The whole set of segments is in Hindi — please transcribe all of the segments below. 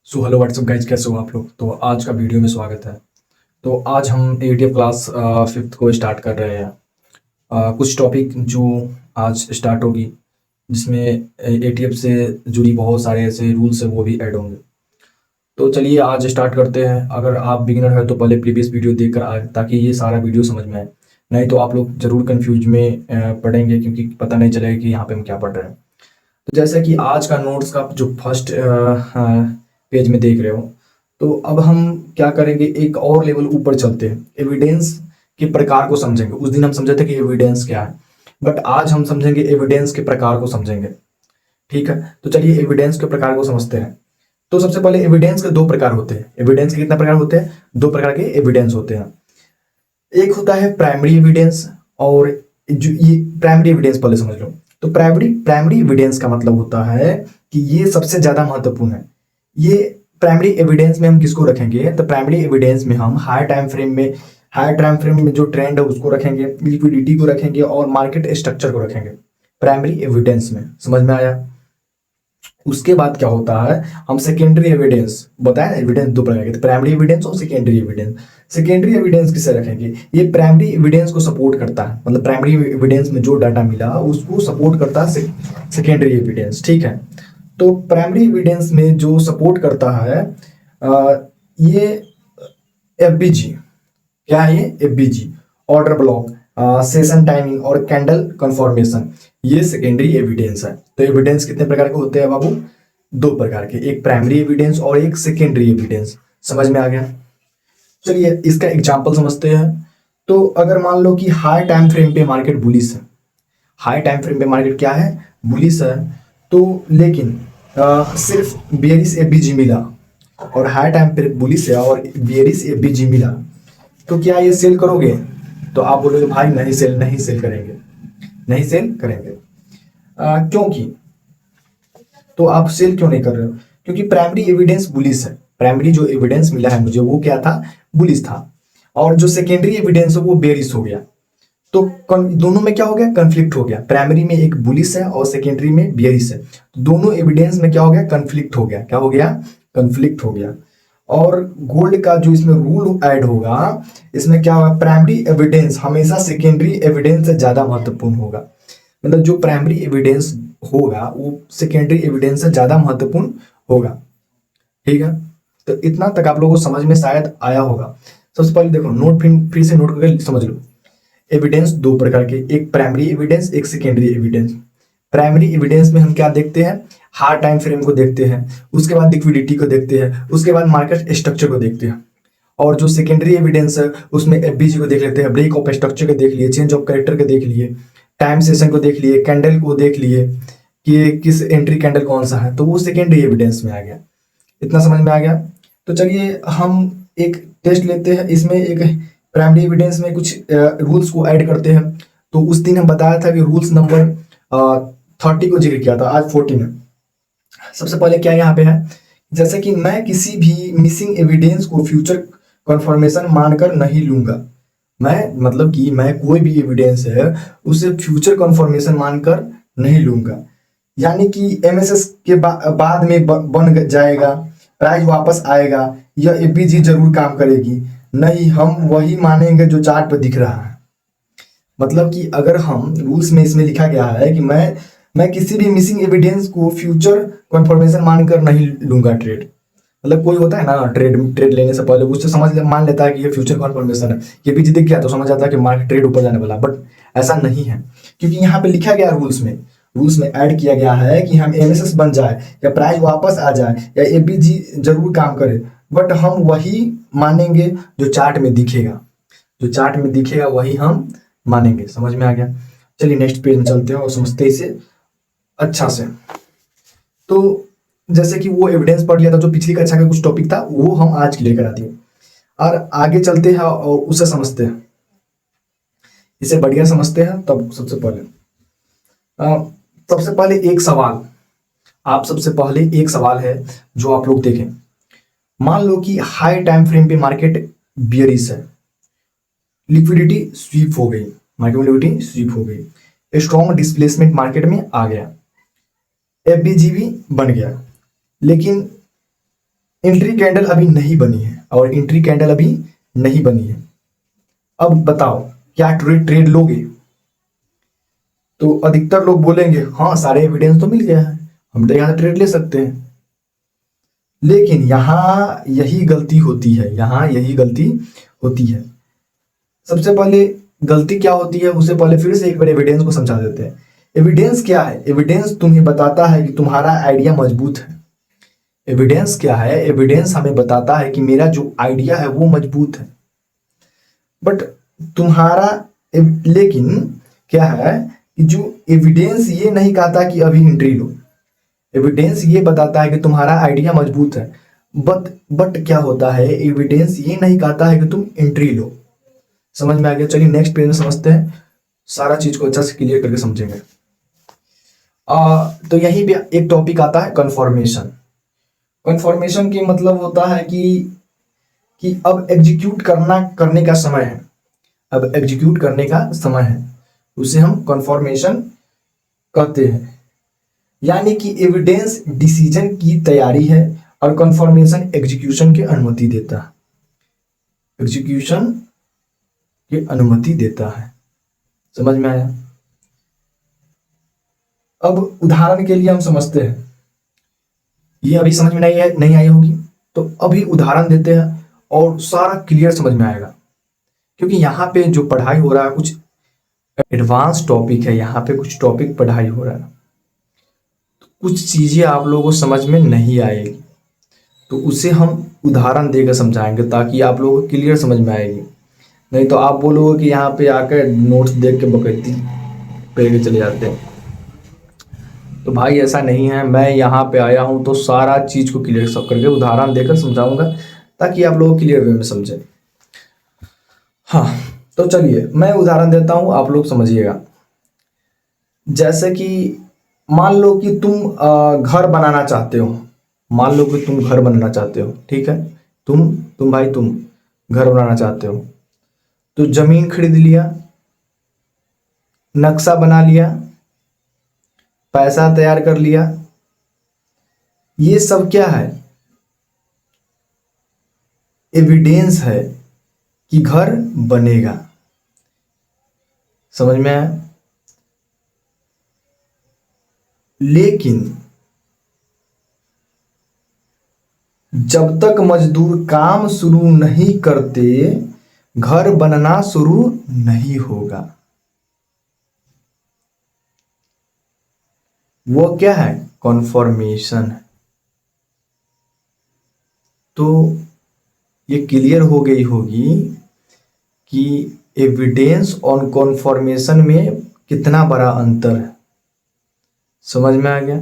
सो हेलो व्हाट्सअप गाइज, कैसे हो आप लोग। तो आज का वीडियो में स्वागत है। तो आज हम एटीएफ क्लास फिफ्थ को स्टार्ट कर रहे हैं। कुछ टॉपिक जो आज स्टार्ट होगी, जिसमें एटीएफ से जुड़ी बहुत सारे ऐसे रूल्स हैं वो भी ऐड होंगे। तो चलिए आज स्टार्ट करते हैं। अगर आप बिगिनर है तो पहले प्रीवियस वीडियो देख कर आए, ताकि ये सारा वीडियो समझ में आए। नहीं तो आप लोग ज़रूर कन्फ्यूज में पढ़ेंगे, क्योंकि पता नहीं चलेगा कि यहाँ पे हम क्या पढ़ रहे हैं। तो जैसे कि आज का नोट्स का जो फर्स्ट पेज में देख रहे हो, तो अब हम क्या करेंगे, एक और लेवल ऊपर चलते हैं, एविडेंस के प्रकार को समझेंगे। उस दिन हम समझे थे कि एविडेंस क्या है, बट आज हम समझेंगे एविडेंस के प्रकार को समझेंगे। ठीक है, तो चलिए एविडेंस के प्रकार को समझते हैं। तो सबसे पहले एविडेंस के दो प्रकार होते हैं। एविडेंस के कितना प्रकार होते हैं? दो प्रकार के एविडेंस होते हैं। एक होता है प्राइमरी एविडेंस, और जो ये प्राइमरी एविडेंस पहले समझ लो। तो प्राइमरी एविडेंस का मतलब होता है कि ये सबसे ज्यादा महत्वपूर्ण है। ये प्राइमरी एविडेंस में हम किसको रखेंगे? तो प्राइमरी एविडेंस में हम हायर टाइम फ्रेम में जो ट्रेंड है उसको रखेंगे, लिक्विडिटी को रखेंगे और मार्केट स्ट्रक्चर को रखेंगे प्राइमरी एविडेंस में। समझ में आया? उसके बाद क्या होता है, हम सेकेंडरी एविडेंस बताया ना, एविडेंस दो प्रकार के, प्राइमरी एविडेंस और सेकेंडरी एविडेंस। सेकेंडरी एविडेंस किसे रखेंगे? ये प्राइमरी एविडेंस को सपोर्ट करता है, मतलब प्राइमरी एविडेंस में जो डाटा मिला उसको सपोर्ट करता है सेकेंडरी एविडेंस। ठीक है, तो प्राइमरी एविडेंस में जो सपोर्ट करता है ये एफबीजी। क्या है ये? FBG, order block, session timing और कैंडल कंफर्मेशन, ये सेकेंडरी एविडेंस है। तो एविडेंस कितने प्रकार के होते हैं बाबू? दो प्रकार के, एक प्राइमरी एविडेंस और एक सेकेंडरी एविडेंस। समझ में आ गया? चलिए इसका एग्जांपल समझते हैं। तो अगर मान लो कि हाई टाइम फ्रेम पे मार्केट बुलिश है, हाई टाइम फ्रेम पे मार्केट क्या है? बुलिश है। तो लेकिन सिर्फ बेयरिश एफबीजी मिला, और हाई टाइम पे बुलिश है और बेयरिश एफबीजी मिला, तो क्या ये सेल करोगे? तो आप बोलोगे भाई नहीं सेल करेंगे, नहीं सेल करेंगे। क्योंकि, तो आप सेल क्यों नहीं कर रहे हो? क्योंकि प्राइमरी एविडेंस बुलिश है। प्राइमरी जो एविडेंस मिला है मुझे वो क्या था? बुलिश था। और जो सेकेंडरी एविडेंस है वो बेरिश हो गया। तो दोनों में क्या हो गया? कंफ्लिक्ट हो गया। प्राइमरी में एक बुलिश है और सेकेंडरी में बेरिश है। तो दोनों एविडेंस में क्या हो गया? कंफ्लिक्ट हो गया। क्या हो गया? कंफ्लिक्ट हो गया। और गोल्ड का जो इसमें रूल ऐड होगा, इसमें क्या होगा? प्राइमरी एविडेंस हमेशा सेकेंडरी एविडेंस से ज्यादा महत्वपूर्ण होगा। मतलब जो प्राइमरी एविडेंस होगा वो सेकेंडरी एविडेंस से ज्यादा महत्वपूर्ण होगा। ठीक है, तो इतना तक आप लोगों को समझ में शायद आया होगा। सबसे पहले देखो, नोट फिर से नोट करके समझ लो। एविडेंस दो प्रकार के, एक प्राइमरी एविडेंस, एक सेकेंडरी एविडेंस। प्राइमरी एविडेंस में हम क्या देखते हैं? हार्ड टाइम फ्रेम को देखते हैं, उसके बाद लिक्विडिटी को देखते हैं, उसके बाद मार्केट स्ट्रक्चर को देखते हैं। और जो सेकेंडरी एविडेंस है उसमें एफबीजी को देख लेते हैं, ब्रेक ऑफ स्ट्रक्चर को देख लिए, चेंज ऑफ कैरेक्टर को देख लिए, टाइम सेशन को देख लिए, कैंडल को देख लिए कि किस एंट्री कैंडल कौन सा है, तो वो सेकेंडरी एविडेंस में आ गया। इतना समझ में आ गया? तो चलिए हम एक टेस्ट लेते हैं। इसमें एक प्राइमरी एविडेंस में कुछ रूल्स को ऐड करते हैं। तो उस दिन हम बताया था कि रूल्स नंबर 30 को जिक्र किया था, आज 14 है। सबसे पहले क्या यहाँ पे है, जैसे कि मैं किसी भी मिसिंग एविडेंस को फ्यूचर कंफर्मेशन मानकर नहीं लूंगा। मैं मतलब कि मैं कोई भी एविडेंस है उसे फ्यूचर कंफर्मेशन मानकर नहीं लूंगा। यानी कि एमएसएस के बाद में बन जाएगा, प्राइस वापस आएगा, या एफबीजी जरूर काम करेगी, नहीं, हम वही मानेंगे जो चार्ट पर दिख रहा है। मतलब कि अगर हम रूल्स में इसमें लिखा गया है कि मैं किसी भी मिसिंग एविडेंस को फ्यूचर कंफर्मेशन मानकर नहीं लूंगा ट्रेड। मतलब कोई होता है ना, ट्रेड लेने से पहले उससे मान लेता है कि ये फ्यूचर कन्फर्मेशन है, ये भी दिख गया तो समझ आता है कि मार्केट ट्रेड ऊपर जाने वाला। बट ऐसा नहीं है, क्योंकि यहाँ पे लिखा गया रूल्स में ऐड किया गया है कि हम एमएसएस बन जाए, या प्राइस वापस आ जाए, या एफबीजी जरूर काम करे, बट हम वही मानेंगे जो चार्ट में दिखेगा। जो चार्ट में दिखेगा वही हम मानेंगे। समझ में आ गया? चलिए नेक्स्ट पेज में चलते हैं और समझते हैं इसे अच्छा से। तो जैसे कि वो एविडेंस पढ़ लिया था, जो पिछली कक्षा का कुछ टॉपिक था वो हम आज क्लियर करा दिए, और आगे चलते हैं और उसे समझते हैं, इसे बढ़िया समझते हैं। तब सबसे पहले एक सवाल, आप सबसे पहले एक सवाल है जो आप लोग देखें। मान लो कि हाई टाइम फ्रेम पे मार्केट बियरिश है, लिक्विडिटी स्वीप हो गई, मार्केट में लिक्विडिटी स्वीप हो गई, स्ट्रॉन्ग डिस्प्लेसमेंट मार्केट में आ गया, एफबीजी भी बन गया, लेकिन एंट्री कैंडल अभी नहीं बनी है और एंट्री कैंडल अभी नहीं बनी है। अब बताओ क्या ट्रेड लोगे? तो अधिकतर लोग बोलेंगे हाँ सारे एविडेंस तो मिल गया है, हम तो यहाँ से ट्रेड ले सकते हैं। लेकिन यहाँ यही गलती होती है, यहाँ यही गलती होती है। सबसे पहले गलती क्या होती है उससे पहले फिर से एक बार एविडेंस को समझा देते हैं। एविडेंस क्या है? एविडेंस तुम्हें बताता है कि तुम्हारा आइडिया मजबूत है। एविडेंस क्या है? एविडेंस हमें बताता है कि मेरा जो आइडिया है वो मजबूत है। बट तुम्हारा लेकिन क्या है कि जो एविडेंस ये नहीं कहता कि अभी एंट्री लो। एविडेंस ये बताता है कि तुम्हारा आइडिया मजबूत है। बट क्या होता है, एविडेंस ये नहीं कहता है कि तुम एंट्री लो। समझ में आ गया? चलिए नेक्स्ट पेज में समझते हैं, सारा चीज को अच्छा से क्लियर करके समझेंगे। तो यहीं पे एक टॉपिक आता है कन्फर्मेशन। कन्फर्मेशन की मतलब होता है कि अब एग्जीक्यूट करने का समय है। अब एग्जीक्यूट करने का समय है, उसे हम कन्फर्मेशन कहते हैं। यानी कि एविडेंस डिसीजन की तैयारी है और कन्फर्मेशन एग्जीक्यूशन की अनुमति देता है। एग्जीक्यूशन की अनुमति देता है। समझ में आया? अब उदाहरण के लिए हम समझते हैं, ये अभी समझ में नहीं आई होगी तो अभी उदाहरण देते हैं और सारा क्लियर समझ में आएगा। क्योंकि यहाँ पे जो पढ़ाई हो रहा है कुछ एडवांस टॉपिक है, यहाँ पे कुछ टॉपिक पढ़ाई हो रहा है, तो कुछ चीजें आप लोगों को समझ में नहीं आएगी, तो उसे हम उदाहरण देकर समझाएंगे ताकि आप लोगों को क्लियर समझ में आएगी। नहीं तो आप बोलोगे कि यहाँ पे आकर नोट्स देख के बकैती पे चले जाते हैं। तो भाई ऐसा नहीं है, मैं यहाँ पे आया हूँ तो सारा चीज को क्लियर सब करके उदाहरण देकर समझाऊंगा ताकि आप लोग क्लियर वे में समझे। हाँ तो चलिए मैं उदाहरण देता हूँ, आप लोग समझिएगा। जैसे कि मान लो कि तुम घर बनाना चाहते हो। मान लो कि तुम घर बनाना चाहते हो, ठीक है। तुम भाई तुम घर बनाना चाहते हो, तो जमीन खरीद लिया, नक्शा बना लिया, पैसा तैयार कर लिया। ये सब क्या है? एविडेंस है कि घर बनेगा। समझ में आया? लेकिन जब तक मजदूर काम शुरू नहीं करते घर बनना शुरू नहीं होगा। वो क्या है? कन्फर्मेशन। तो ये क्लियर हो गई होगी कि एविडेंस और कन्फर्मेशन में कितना बड़ा अंतर है। समझ में आ गया?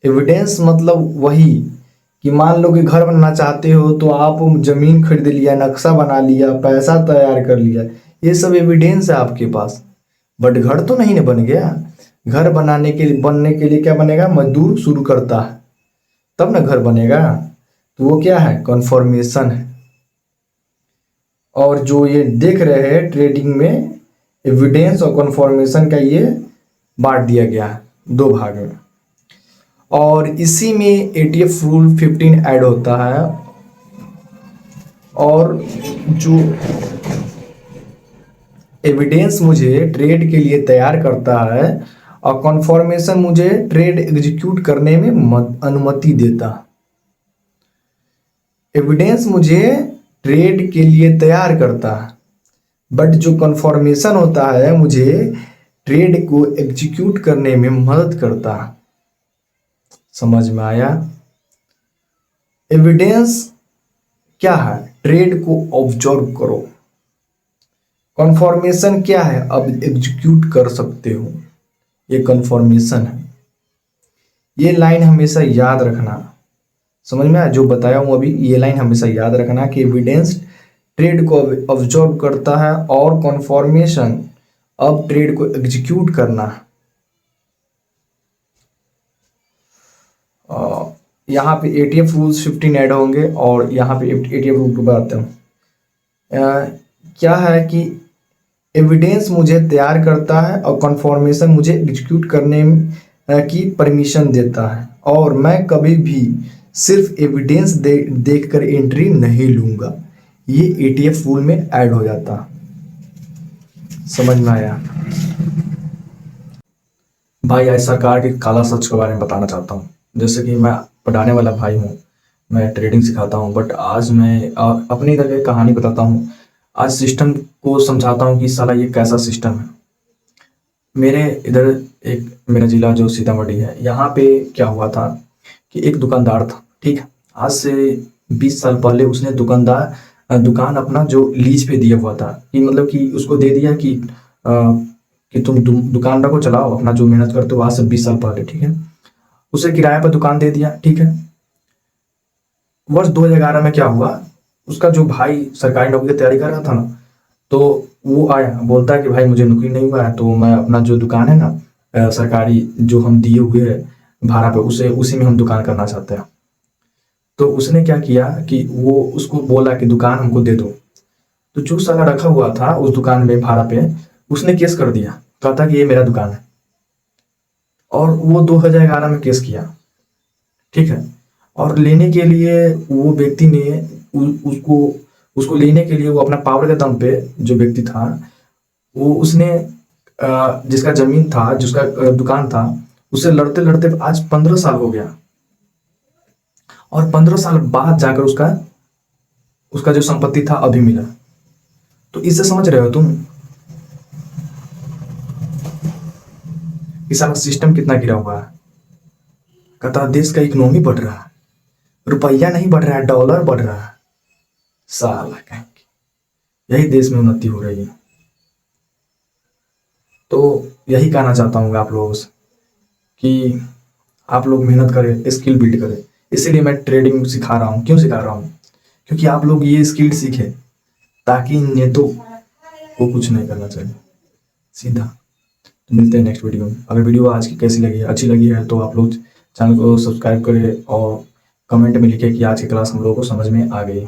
एविडेंस मतलब वही कि मान लो कि घर बनना चाहते हो तो आप जमीन खरीद लिया, नक्शा बना लिया, पैसा तैयार कर लिया, ये सब एविडेंस है आपके पास। बट घर तो नहीं ना बन गया। घर बनने के लिए क्या बनेगा? मजदूर शुरू करता है तब ना घर बनेगा। तो वो क्या है? कन्फर्मेशन है। और जो ये देख रहे हैं ट्रेडिंग में, एविडेंस और कन्फर्मेशन का ये बांट दिया गया है दो भाग में। और इसी में एटीएफ रूल 15 ऐड होता है। और जो एविडेंस मुझे ट्रेड के लिए तैयार करता है और कन्फर्मेशन मुझे ट्रेड एग्जीक्यूट करने में अनुमति देता है। एविडेंस मुझे ट्रेड के लिए तैयार करता है, बट जो कन्फर्मेशन होता है मुझे ट्रेड को एग्जीक्यूट करने में मदद करता है। समझ में आया? एविडेंस क्या है? ट्रेड को ऑब्जर्व करो। कन्फर्मेशन क्या है? अब एग्जीक्यूट कर सकते हो, ये कन्फर्मेशन है। ये लाइन हमेशा याद रखना। समझ में आया? जो बताया हूं अभी, ये लाइन हमेशा याद रखना कि एविडेंस ट्रेड को ऑब्जर्व करता है और कन्फर्मेशन अब ट्रेड को एग्जीक्यूट करना है। यहाँ पे एटीएफ रूल्स 15 ऐड होंगे और यहाँ पे एटीएफ रूल को बताते हैं। क्या है कि एविडेंस मुझे तैयार करता है और कन्फर्मेशन मुझे एग्जीक्यूट करने की परमिशन देता है, और मैं कभी भी सिर्फ एविडेंस देखकर एंट्री नहीं लूंगा, ये एटीएफ फुल में ऐड हो जाता। समझ में आया? भाई आज सरकार के काला सच के बारे में बताना चाहता हूँ। जैसे कि मैं पढ़ाने वाला भाई हूँ, मैं ट्रेडिंग सिखाता हूँ, बट आज मैं अपनी तरह की कहानी बताता हूँ। आज सिस्टम को समझाता हूँ कि साला ये कैसा सिस्टम है। मेरे इधर एक मेरा ज़िला जो सीतामढ़ी है, यहाँ पे क्या हुआ था कि एक दुकानदार था, ठीक है। आज से 20 साल पहले उसने दुकान अपना जो लीज पे दिया हुआ था, कि मतलब कि उसको दे दिया कि तुम दुकान रखो, चलाओ अपना जो मेहनत करते हो। आज से 20 साल पहले, ठीक है। उसे किराए पर दुकान दे दिया, ठीक है। वर्ष 2011 में क्या हुआ, उसका जो भाई सरकारी नौकरी की तैयारी कर रहा था ना, तो वो आया, बोलता है कि भाई मुझे नौकरी नहीं हुआ है, तो मैं अपना जो दुकान है ना, सरकारी जो हम दिए हुए है भाड़ा पे, उसी में हम दुकान करना चाहते हैं। तो उसने क्या किया कि वो उसको बोला कि दुकान हमको दे दो। तो जो साला रखा हुआ था उस दुकान में भाड़ा पे, उसने केस कर दिया, कहता कि ये मेरा दुकान है। और वो 2011 में केस किया, ठीक है। और लेने के लिए वो व्यक्ति ने उसको उसको लेने के लिए वो अपना पावर के दम पे, जो व्यक्ति था वो, उसने जिसका जमीन था, जिसका दुकान था, उससे लड़ते लड़ते आज 15 साल हो गया। और 15 साल बाद जाकर उसका जो संपत्ति था अभी मिला। तो इससे समझ रहे हो तुम कि सारा सिस्टम कितना गिरा हुआ है। कहता देश का इकोनॉमी बढ़ रहा है, रुपया नहीं बढ़ रहा है, डॉलर बढ़ रहा है। साला कहेंगे यही देश में उन्नति हो रही है। तो यही कहना चाहता हूँ आप लोगों से कि आप लोग मेहनत करें, स्किल बिल्ड करें। इसीलिए मैं ट्रेडिंग सिखा रहा हूँ। क्यों सिखा रहा हूँ? क्योंकि आप लोग ये स्किल सीखें, ताकि नेतों को कुछ नहीं करना चाहिए, सीधा। तो मिलते हैं नेक्स्ट वीडियो में। अगर वीडियो आज की कैसी लगी है, अच्छी लगी है, तो आप लोग चैनल को सब्सक्राइब करें और कमेंट में लिखें कि आज की क्लास हम लोगों को समझ में आ गई।